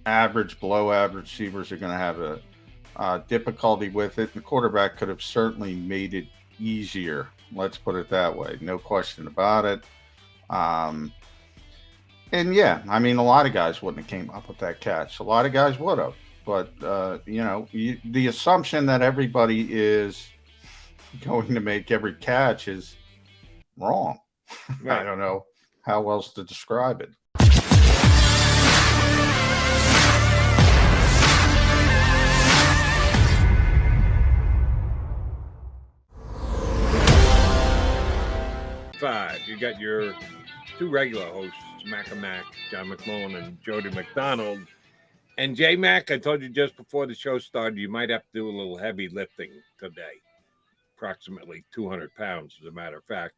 average, below average receivers are going to have a difficulty with it. The quarterback could have certainly made it easier. Let's put it that way. No question about it. Um, and yeah, I mean, a lot of guys wouldn't have came up with that catch. A lot of guys would have, but the assumption that everybody is going to make every catch is wrong. I Right. don't know how else to describe it. 5. You got your two regular hosts, Mac and Mac, John McMullen, and Jody McDonald. And J Mac, I told you just before the show started, you might have to do a little heavy lifting today, approximately 200 pounds, as a matter of fact,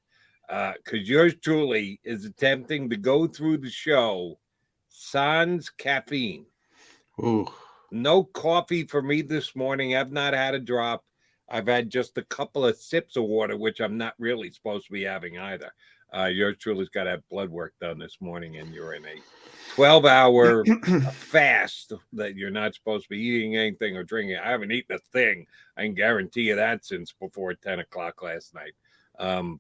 because yours truly is attempting to go through the show sans caffeine. Ooh, No coffee for me this morning. I've not had a drop. I've had just a couple of sips of water, which I'm not really supposed to be having either. Yours truly's got to have blood work done this morning, and you're in a 12-hour fast that you're not supposed to be eating anything or drinking. I haven't eaten a thing. I can guarantee you that since before 10 o'clock last night.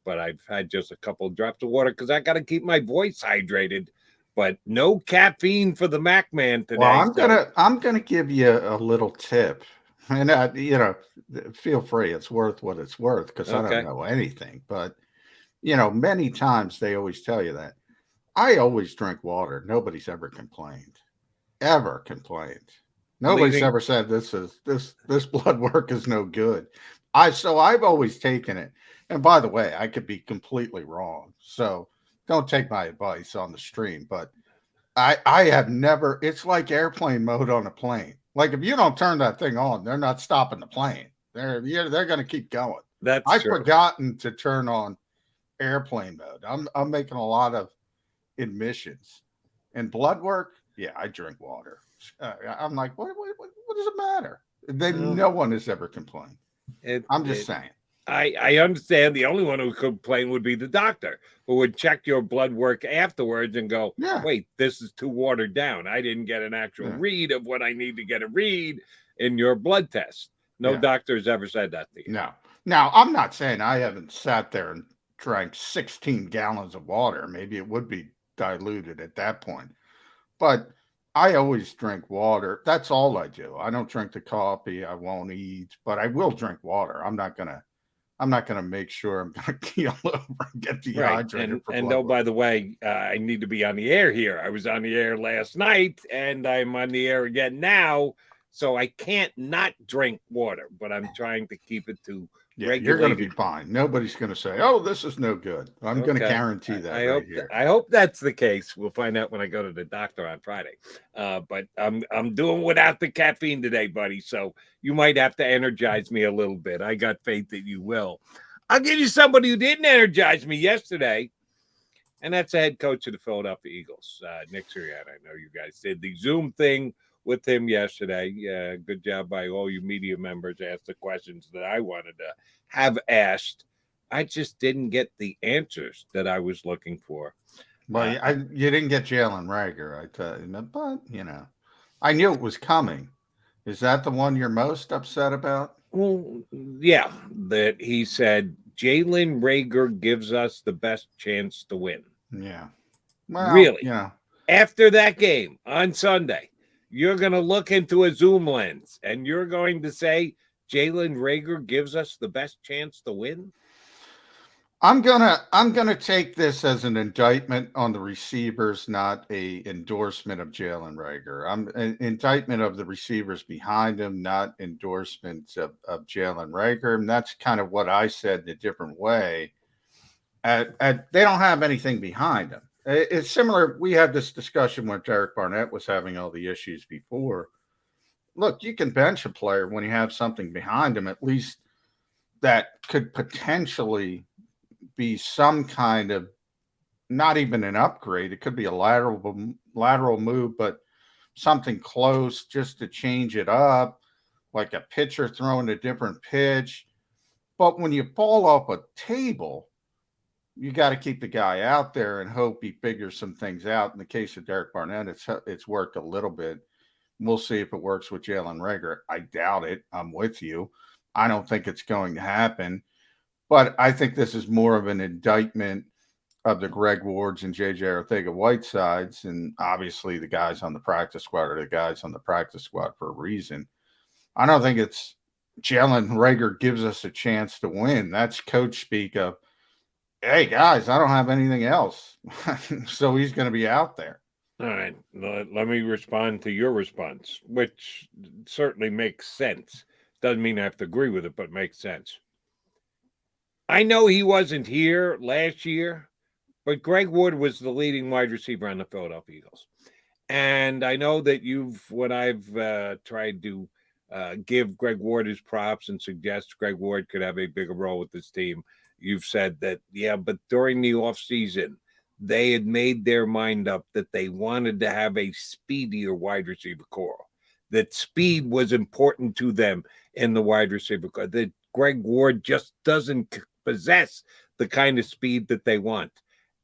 But I've had just a couple of drops of water because I got to keep my voice hydrated. But no caffeine for the Mac Man well, today. So I'm gonna give you a little tip, and feel free. It's worth what it's worth because I don't okay. know anything. But many times they always tell you that. I always drink water. Nobody's ever complained. Ever complained. Nobody's Leaving ever said this blood work is no good. I've always taken it. And by the way, I could be completely wrong. So don't take my advice on the stream, but I have never. It's like airplane mode on a plane. Like if you don't turn that thing on, they're not stopping the plane. They're going to keep going. that's I've true. forgotten to turn on airplane mode. I'm making a lot of admissions and blood work. Yeah, I drink water. I'm like, what does it matter? Uh, No one has ever complained. it, I'm just it saying. I understand the only one who could complain would be the doctor, who would check your blood work afterwards and go, Yeah, wait, this is too watered down. I didn't get an actual yeah, read of what I need to get a read in your blood test. No yeah. doctor has ever said that to you. No. Now, I'm not saying I haven't sat there and drank 16 gallons of water. Maybe it would be diluted at that point. But I always drink water. That's all I do. I don't drink the coffee. I won't eat, but I will drink water. I'm not gonna make sure I'm gonna keel over and get Right. dehydrated for And blood oh, work. by the way, I need to be on the air here. I was on the air last night and I'm on the air again now. So I can't not drink water, but I'm trying to keep it to Yeah, you're gonna be regulated. fine. Nobody's gonna say, "Oh, this is no good." I'm gonna Okay. guarantee that I right hope here. I hope that's the case. We'll find out when I go to the doctor on Friday. But I'm doing without the caffeine today, buddy. So you might have to energize me a little bit. I got faith that you will. I'll give you somebody who didn't energize me yesterday, and that's the head coach of the Philadelphia Eagles, Nick Sirianni. I know you guys did the Zoom thing with him yesterday. Good job by all you media members. Asked the questions that I wanted to have asked. I just didn't get the answers that I was looking for. Well, Uh, you didn't get Jalen Reagor, I tell you, but I knew it was coming. Is that the one you're most upset about? well, yeah, that he said Jalen Reagor gives us the best chance to win. Yeah. Well, Really, after that game on Sunday, you're going to look into a Zoom lens and you're going to say Jalen Reagor gives us the best chance to win. I'm gonna take this as an indictment on the receivers, not a endorsement of Jalen Reagor. I'm an indictment of the receivers behind him, not endorsements of Jalen Reagor. And that's kind of what I said in a different way. They don't have anything behind them. It's similar. We had this discussion when Derek Barnett was having all the issues before. Look, you can bench a player when you have something behind him, at least that could potentially be some kind of not even an upgrade. It could be a lateral move, but something close just to change it up, like a pitcher throwing a different pitch. But when you fall off a table, you got to keep the guy out there and hope he figures some things out. In the case of Derek Barnett, it's worked a little bit. We'll see if it works with Jalen Reagor. I doubt it. I'm with you. I don't think it's going to happen. But I think this is more of an indictment of the Greg Wards and JJ Arcega-Whitesides, and obviously the guys on the practice squad are the guys on the practice squad for a reason. I don't think it's Jalen Reagor gives us a chance to win. That's coach speak of, hey guys, I don't have anything else, so he's going to be out there. All right, let me respond to your response, which certainly makes sense. Doesn't mean I have to agree with it, but makes sense. I know he wasn't here last year, but Greg Ward was the leading wide receiver on the Philadelphia Eagles. And I know that when I've tried to give Greg Ward his props and suggest Greg Ward could have a bigger role with this team, you've said that, yeah, but during the offseason, they had made their mind up that they wanted to have a speedier wide receiver core, that speed was important to them in the wide receiver core, that Greg Ward just doesn't possess the kind of speed that they want.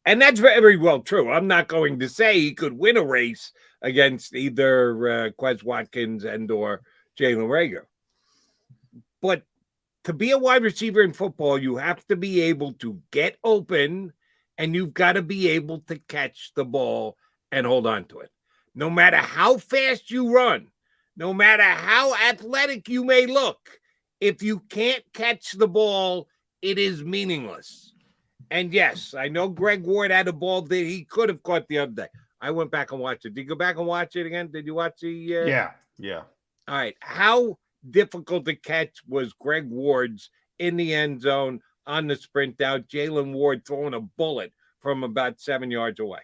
And that's very well true. I'm not going to say he could win a race against either Quez Watkins and or Jalen Reagor. But to be a wide receiver in football, you have to be able to get open and you've got to be able to catch the ball and hold on to it. No matter how fast you run, no matter how athletic you may look, if you can't catch the ball, it is meaningless. And yes, I know Greg Ward had a ball that he could have caught the other day. I went back and watched it. Did you go back and watch it again? Did you watch the? Yeah. All right. How difficult to catch was Greg Ward's in the end zone on the sprint out? Jalen Ward throwing a bullet from about 7 yards away.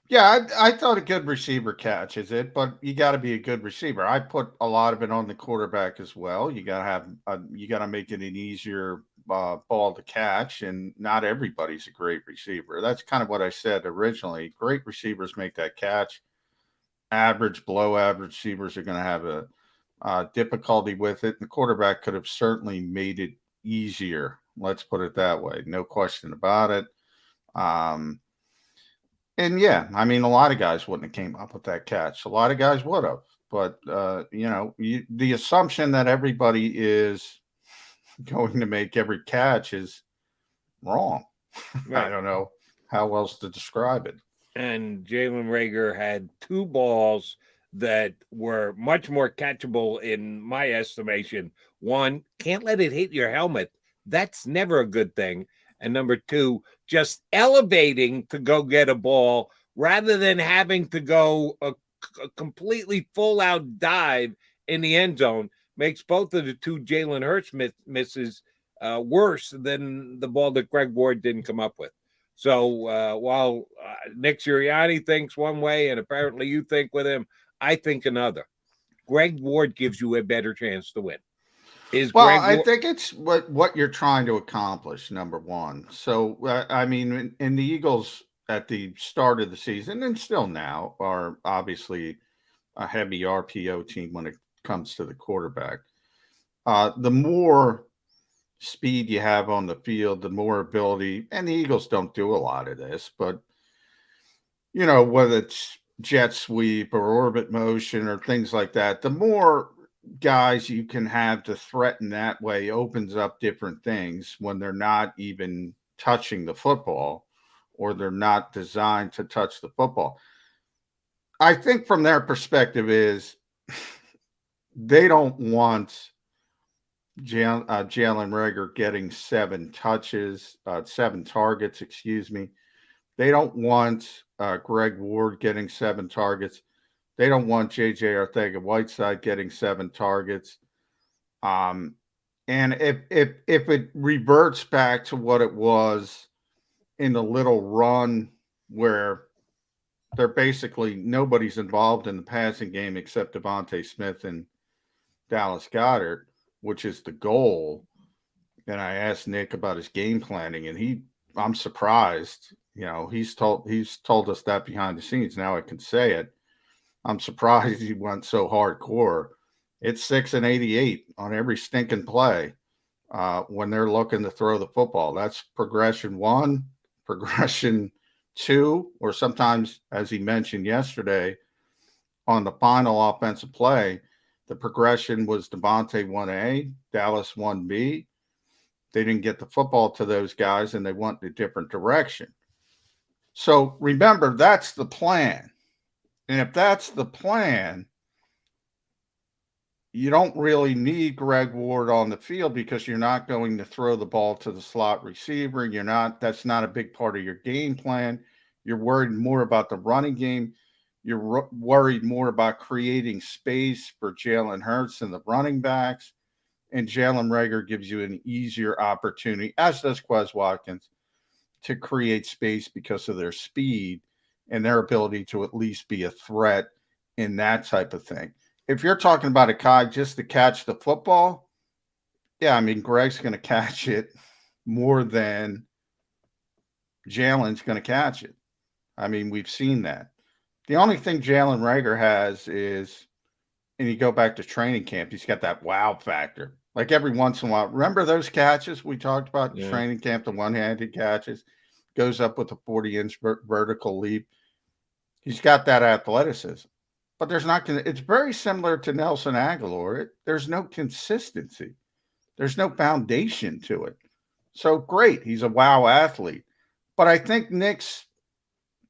Yeah, I thought a good receiver catches it, but you got to be a good receiver. I put a lot of it on the quarterback as well. You got to you got to make it an easier ball to catch, and not everybody's a great receiver. That's kind of what I said originally. Great receivers make that catch. Average, below average receivers are going to have a difficulty with it. The quarterback could have certainly made it easier. Let's put it that way. No question about it. And yeah, I mean, a lot of guys wouldn't have came up with that catch. A lot of guys would have, but the assumption that everybody is going to make every catch is wrong. Right. I don't know how else to describe it. And Jalen Reagor had two balls that were much more catchable in my estimation. One, can't let it hit your helmet. That's never a good thing. And number two, just elevating to go get a ball rather than having to go a completely full out dive in the end zone makes both of the two Jalen Hurts misses worse than the ball that Greg Ward didn't come up with. So while Nick Sirianni thinks one way and apparently you think with him, I think another. Greg Ward gives you a better chance to win. I think it's what you're trying to accomplish, number one. So, I mean, in the Eagles at the start of the season and still now are obviously a heavy RPO team when it comes to the quarterback. The more speed you have on the field, the more ability, and the Eagles don't do a lot of this, but, whether it's jet sweep or orbit motion or things like that, the more guys you can have to threaten that way opens up different things when they're not even touching the football or they're not designed to touch the football. I think from their perspective is they don't want Jalen Reagor getting 7 targets, excuse me. They don't want Greg Ward getting 7 targets. They don't want JJ Arcega-Whiteside getting 7 targets. And if it reverts back to what it was in the little run where they're basically nobody's involved in the passing game except Devontae Smith and Dallas Goedert, which is the goal. And I asked Nick about his game planning, and I'm surprised. He's told us that behind the scenes. Now I can say it. I'm surprised he went so hardcore. It's 6 and 88 on every stinking play when they're looking to throw the football. That's progression 1, progression 2, or sometimes, as he mentioned yesterday, on the final offensive play, the progression was Devontae 1A, Dallas 1B. They didn't get the football to those guys, and they went in a different direction. So remember, that's the plan. And if that's the plan, you don't really need Greg Ward on the field because you're not going to throw the ball to the slot receiver. That's not a big part of your game plan. You're worried more about the running game. You're worried more about creating space for Jalen Hurts and the running backs. And Jalen Reagor gives you an easier opportunity, as does Quez Watkins, to create space because of their speed and their ability to at least be a threat in that type of thing. If you're talking about a guy just to catch the football, yeah, I mean, Greg's going to catch it more than Jalen's going to catch it. I mean, we've seen that. The only thing Jalen Reagor has is, and you go back to training camp, he's got that wow factor. Like every once in a while, remember those catches we talked about in training camp, the one-handed catches, goes up with a 40-inch vertical leap. He's got that athleticism. But there's not going to, it's very similar to Nelson Aguilar. There's no consistency. There's no foundation to it. So great. He's a wow athlete. But I think Nick's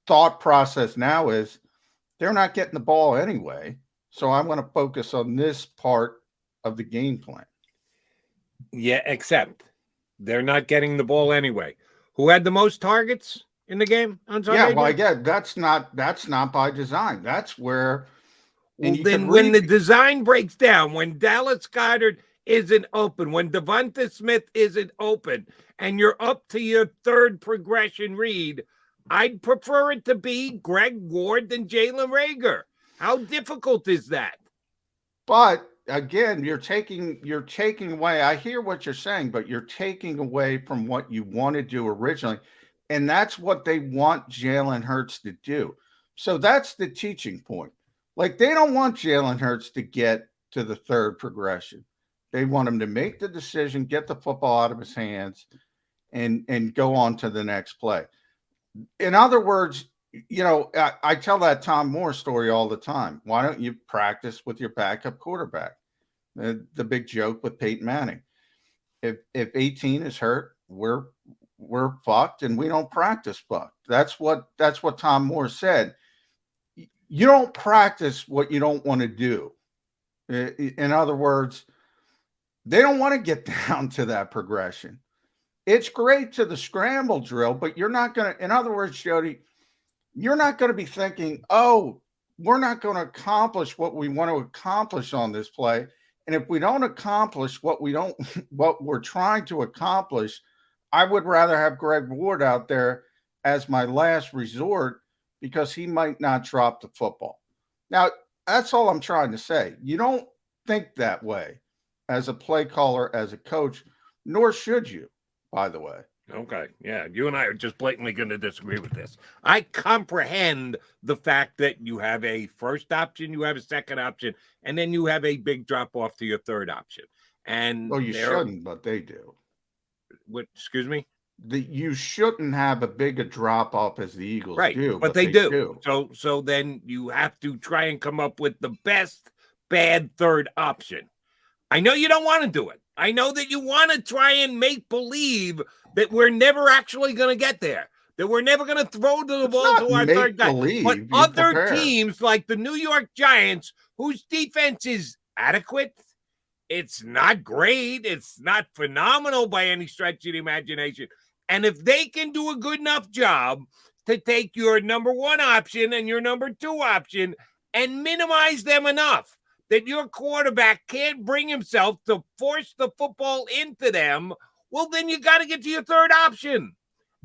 thought process now is they're not getting the ball anyway. So I'm going to focus on this part of the game plan. Yeah, except they're not getting the ball anyway. Who had the most targets in the game on Sunday? Yeah, well, again, that's not by design. That's where. Well, then when the design breaks down, when Dallas Goedert isn't open, when Devonta Smith isn't open, and you're up to your third progression read, I'd prefer it to be Greg Ward than Jalen Reagor. How difficult is that? But again, you're taking away. I hear what you're saying, but you're taking away from what you want to do originally, and that's what they want Jalen Hurts to do. So that's the teaching point. Like, they don't want Jalen Hurts to get to the third progression. They want him to make the decision, get the football out of his hands, and go on to the next play. In other words, I tell that Tom Moore story all the time. Why don't you practice with your backup quarterback? The big joke with Peyton Manning. If 18 is hurt, we're fucked, and we don't practice fucked. That's what Tom Moore said. You don't practice what you don't want to do. In other words, they don't want to get down to that progression. It's great to the scramble drill, but you're not going to, in other words, Jody, you're not going to be thinking, oh, we're not going to accomplish what we want to accomplish on this play. And if we don't accomplish what we're trying to accomplish, I would rather have Greg Ward out there as my last resort, because he might not drop the football. Now, that's all I'm trying to say. You don't think that way as a play caller, as a coach, nor should you, by the way. Okay, yeah, you and I are just blatantly going to disagree with this. I comprehend the fact that you have a first option, you have a second option, and then you have a big drop-off to your third option. And well, you shouldn't, but they do. What? Excuse me? You shouldn't have a bigger drop off as the Eagles do, but they do. So then you have to try and come up with the best bad third option. I know you don't want to do it. I know that you want to try and make believe that we're never actually going to get there, that we're never going to throw the ball to our third guy. But other teams like the New York Giants, whose defense is adequate, it's not great, it's not phenomenal by any stretch of the imagination. And if they can do a good enough job to take your number one option and your number two option and minimize them enough that your quarterback can't bring himself to force the football into them, well, then you got to get to your third option.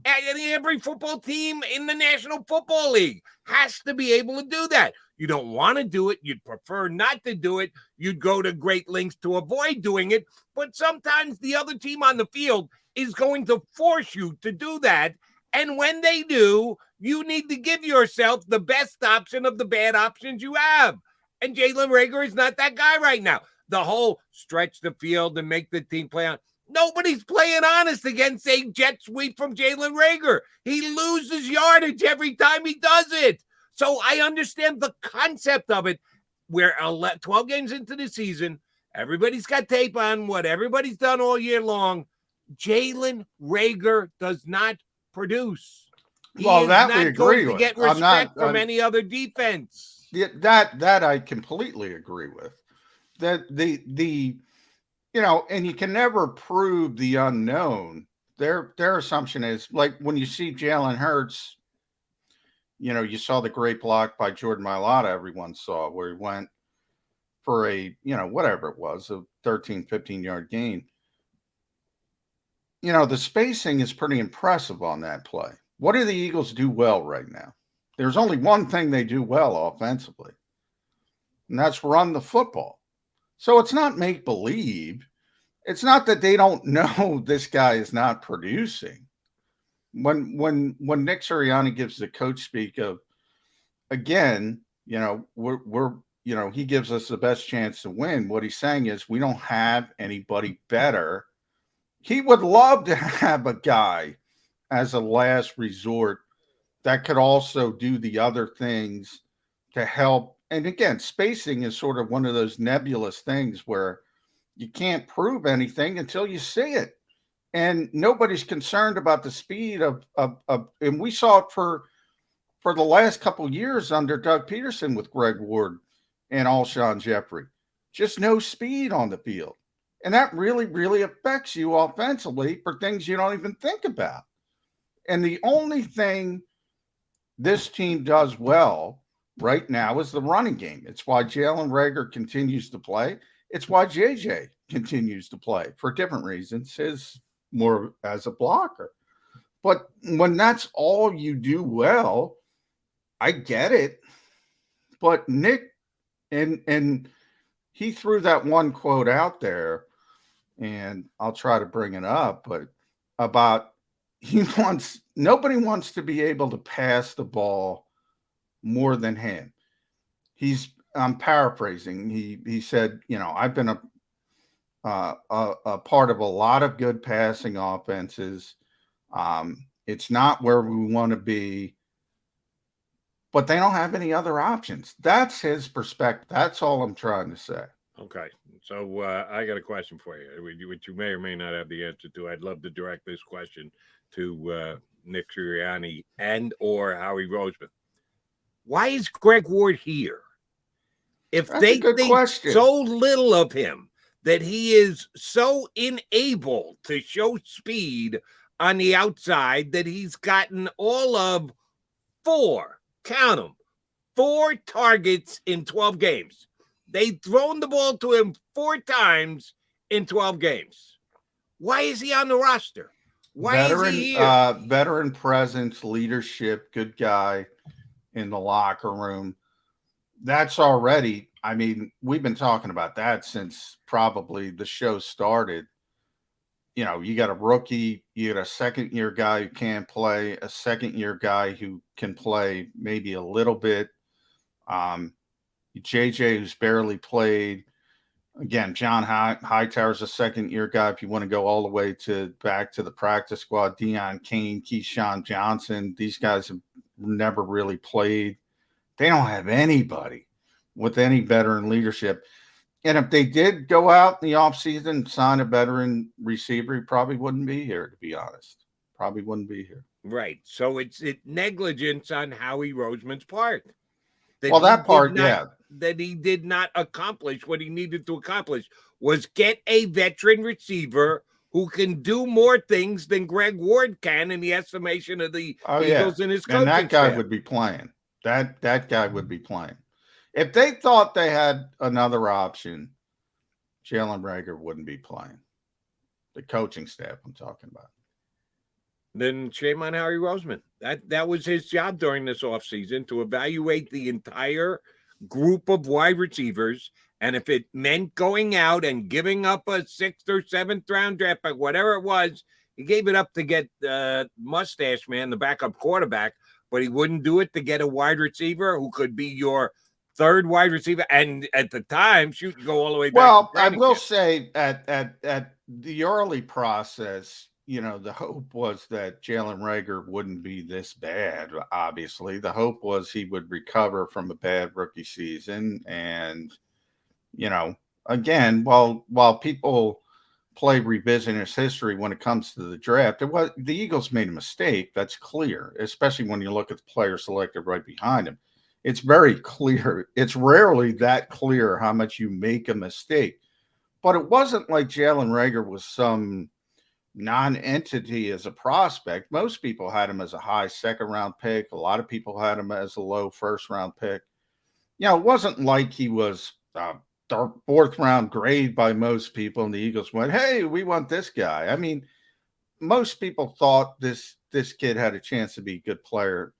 And every football team in the National Football League has to be able to do that. You don't want to do it. You'd prefer not to do it. You'd go to great lengths to avoid doing it. But sometimes the other team on the field is going to force you to do that. And when they do, you need to give yourself the best option of the bad options you have. And Jalen Reagor is not that guy right now. The whole stretch the field and make the team play on. Nobody's playing honest against a jet sweep from Jalen Reagor. He loses yardage every time he does it. So I understand the concept of it. We're 12 games into the season. Everybody's got tape on what everybody's done all year long. Jalen Reagor does not produce. He Well, is that we not going agree to with. get I'm respect not. from any other defense. That I completely agree with. That the and you can never prove the unknown. Their assumption is like when you see Jalen Hurts, you saw the great block by Jordan Mailata everyone saw where he went for a, whatever it was, a 13, 15-yard gain. The spacing is pretty impressive on that play. What do the Eagles do well right now? There's only one thing they do well offensively, and that's run the football. So it's not make believe. It's not that they don't know this guy is not producing. When Nick Sirianni gives the coach speak of, again, we're he gives us the best chance to win. What he's saying is we don't have anybody better. He would love to have a guy as a last resort that could also do the other things to help. And again, spacing is sort of one of those nebulous things where you can't prove anything until you see it. And nobody's concerned about the speed of and we saw it for the last couple of years under Doug Peterson with Greg Ward and Alshon Jeffrey. Just no speed on the field. And that really, really affects you offensively for things you don't even think about. And the only thing this team does well right now is the running game. It's why Jalen Reagor continues to play. It's why JJ continues to play for different reasons. His more as a blocker. But when that's all you do well, I get it. But Nick and he threw that one quote out there, and I'll try to bring it up, but about nobody wants to be able to pass the ball more than him. I'm paraphrasing. He said, I've been a part of a lot of good passing offenses. It's not where we want to be, but they don't have any other options. That's his perspective. That's all I'm trying to say. Okay. So I got a question for you, which you may or may not have the answer to. I'd love to direct this question to Nick Sirianni and or Howie Roseman. Why is Greg Ward here? If That's they a good think question. so little of him, that he is so unable to show speed on the outside, that he's gotten all of 4 targets in 12 games. They've thrown the ball to him 4 times in 12 games. Why is he on the roster? Why is he here? Veteran presence, leadership, good guy in the locker room. That's already, we've been talking about that since probably the show started. You got a rookie, you got a second-year guy who can't play, a second-year guy who can play maybe a little bit. JJ, who's barely played. Again, John Hightower's a second-year guy. If you want to go all the way back to the practice squad, Deion Kane, Keyshawn Johnson, these guys have never really played. They don't have anybody with any veteran leadership. And if they did go out in the offseason and sign a veteran receiver, he probably wouldn't be here, to be honest. Probably wouldn't be here. Right. So it's negligence on Howie Roseman's part. That he did not accomplish what he needed to accomplish, was get a veteran receiver who can do more things than Greg Ward can in the estimation of the Eagles and his coaching staff. And that guy would be playing. That guy would be playing. If they thought they had another option, Jalen Reagor wouldn't be playing. The coaching staff I'm talking about. Then shame on Howie Roseman. That was his job during this offseason, to evaluate the entire group of wide receivers. And if it meant going out and giving up a 6th or 7th round draft pick, whatever it was, he gave it up to get Mustache Man, the backup quarterback, but he wouldn't do it to get a wide receiver who could be your 3rd wide receiver. And at the time, go all the way back. Well, I will say at the early process, the hope was that Jalen Reagor wouldn't be this bad. Obviously, the hope was he would recover from a bad rookie season, and you know, again, while people play revisionist history when it comes to the draft, it was the Eagles made a mistake. That's clear, especially when you look at the player selected right behind him. It's very clear. It's rarely that clear how much you make a mistake. But it wasn't like Jalen Reagor was some non-entity as a prospect. Most people had him as a high second round pick. A lot of people had him as a low first round pick. It wasn't like he was the fourth round grade by most people, and the Eagles went, "Hey, we want this guy." I mean, most people thought this kid had a chance to be a good player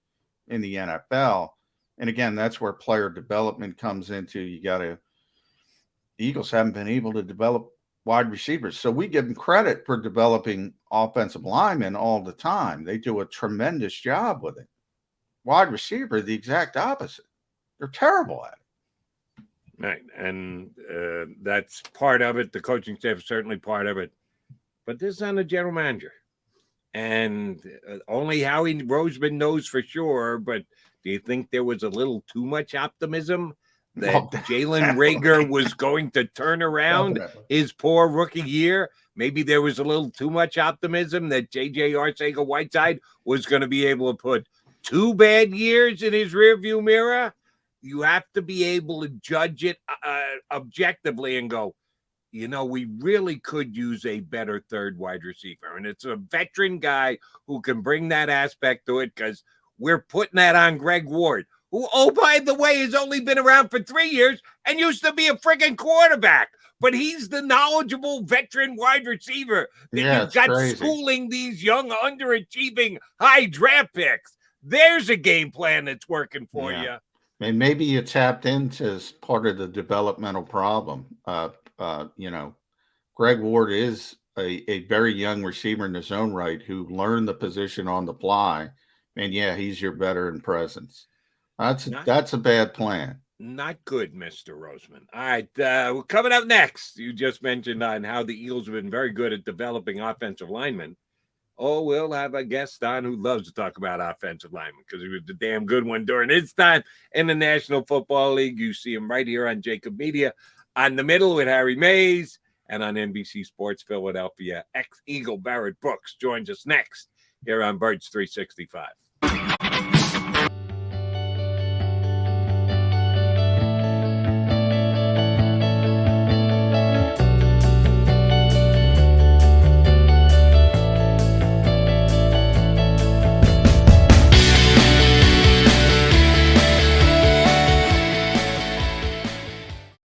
in the NFL. And again, that's where player development comes into. The Eagles haven't been able to develop wide receivers. So we give them credit for developing offensive linemen all the time. They do a tremendous job with it. Wide receiver, the exact opposite. They're terrible at it. Right. And that's part of it. The coaching staff is certainly part of it. But this is on the general manager. And only Howie Roseman knows for sure. But do you think there was a little too much optimism that Jalen Reagor was going to turn around his poor rookie year? Maybe there was a little too much optimism that J.J. Arcega-Whiteside was going to be able to put 2 bad years in his rearview mirror. You have to be able to judge it objectively and go, we really could use a better third wide receiver. And it's a veteran guy who can bring that aspect to it, because we're putting that on Greg Ward, who, oh, by the way, has only been around for 3 years and used to be a friggin' quarterback. But he's the knowledgeable veteran wide receiver that you've got schooling these young, underachieving, high draft picks. There's a game plan that's working for you. And maybe you tapped into as part of the developmental problem. Greg Ward is a very young receiver in his own right who learned the position on the fly. And he's your veteran presence. That's a bad plan. Not good, Mr. Roseman. All right, we're coming up next. You just mentioned on how the Eagles have been very good at developing offensive linemen. Oh, we'll have a guest on who loves to talk about offensive linemen because he was a damn good one during his time in the National Football League. You see him right here on JAKIB Media, on The Middle with Harry Mays, and on NBC Sports Philadelphia. Ex-Eagle Barrett Brooks joins us next here on Birds 365.